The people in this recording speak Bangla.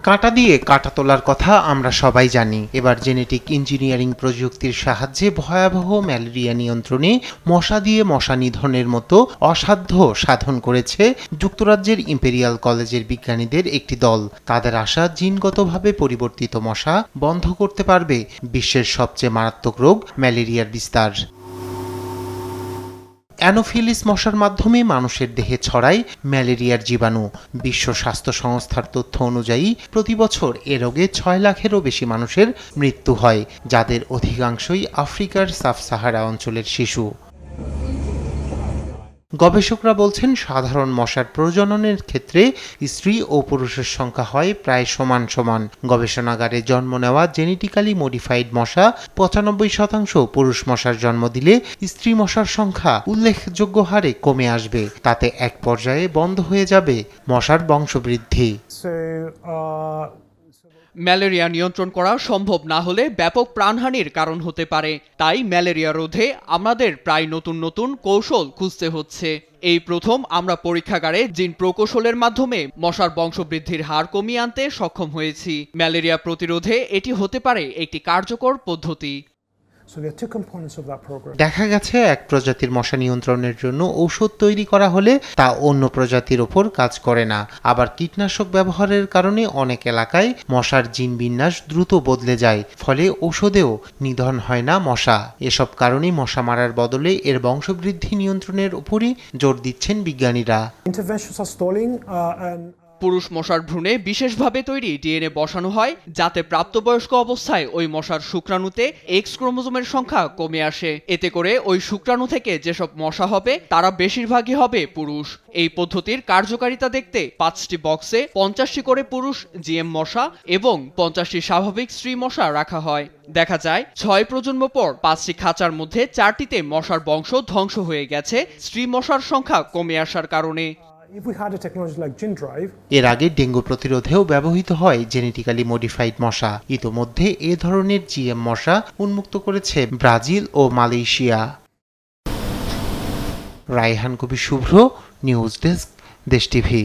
কাঁটা দিয়ে কাঁটা তোলার কথা আমরা সবাই জানি। এবার জেনেটিক ইঞ্জিনিয়ারিং প্রযুক্তির সাহায্যে ভয়াবহ ম্যালেরিয়া নিয়ন্ত্রণে মশা দিয়ে মশা নিধনের মতো অসাধ্য সাধন করেছে যুক্তরাজ্যের ইম্পেরিয়াল কলেজের বিজ্ঞানীদের একটি দল। তাদের আশা, জিনগতভাবে পরিবর্তিত মশা বন্ধ করতে পারবে বিশ্বের সবচেয়ে মারাত্মক রোগ ম্যালেরিয়ার বিস্তার। অ্যানোফিলিস মশার মাধ্যমে মানুষের দেহে ছড়ায় ম্যালেরিয়ার জীবাণু। বিশ্ব স্বাস্থ্য সংস্থার তথ্য অনুযায়ী প্রতি বছর এ রোগে 6 লাখেরও বেশি মানুষের মৃত্যু হয়, যাদের অধিকাংশই আফ্রিকার সাব-সাহারা অঞ্চলের শিশু। গবেষকরা বলছেন, সাধারণ মশার প্রজননের ক্ষেত্রে স্ত্রী ও পুরুষের সংখ্যা হয় প্রায় সমান সমান। গবেষণাগারে জন্ম নেওয়া জেনেটিক্যালি মডিফাইড মশা 95% পুরুষ মশার জন্ম দিলে স্ত্রী মশার সংখ্যা উল্লেখযোগ্য হারে কমে আসবে। তাতে এক পর্যায়ে বন্ধ হয়ে যাবে মশার বংশবৃদ্ধি। ম্যালেরিয়া নিয়ন্ত্রণ করা সম্ভব না হলে ব্যাপক প্রাণহানির কারণ হতে পারে। তাই ম্যালেরিয়া রোধে আমাদের প্রায় নতুন কৌশল খুঁজতে হচ্ছে। এই প্রথম আমরা পরীক্ষাগারে জিন প্রকৌশলের মাধ্যমে মশার বংশবৃদ্ধির হার কমিয়ে আনতে সক্ষম হয়েছি। ম্যালেরিয়া প্রতিরোধে এটি হতে পারে একটি কার্যকর পদ্ধতি। দেখা গেছে, এক প্রজাতির মশা নিয়ন্ত্রণের জন্য ঔষধ তৈরি করা হলে তা অন্য প্রজাতির ওপর কাজ করে না। আবার কীটনাশক ব্যবহারের কারণে অনেক এলাকায় মশার জিন বিন্যাস দ্রুত বদলে যায়, ফলে ঔষধেও নিধন হয় না মশা। এসব কারণেই মশা মারার বদলে এর বংশবৃদ্ধি নিয়ন্ত্রণের উপরই জোর দিচ্ছেন বিজ্ঞানীরা। পুরুষ মশার ভ্রূণে বিশেষভাবে তৈরি ডিএনএ বসানো হয়, যাতে প্রাপ্তবয়স্ক অবস্থায় ওই মশার শুক্রাণুতে এক্স ক্রোমোজোমের সংখ্যা কমে আসে। এতে করে ওই শুক্রাণু থেকে যেসব মশা হবে তারা বেশিরভাগই হবে পুরুষ। এই পদ্ধতির কার্যকারিতা দেখতে 5টি বক্সে 50টি করে পুরুষ জিএম মশা এবং 50টি স্বাভাবিক স্ত্রী মশা রাখা হয়। দেখা যায় 6 প্রজন্ম পর 5টি খাঁচার মধ্যে 4টিতে মশার বংশ ধ্বংস হয়ে গেছে স্ত্রী মশার সংখ্যা কমে আসার কারণে। এর আগে ডেঙ্গু প্রতিরোধেও ব্যবহৃত হয় জেনেটিক্যালি মডিফাইড মশা। ইতোমধ্যে এ ধরনের জিএম মশা উন্মুক্ত করেছে ব্রাজিল ও মালয়েশিয়া। রায়হান কবির শুভ্র, নিউজ ডেস্ক, দেশ টিভি।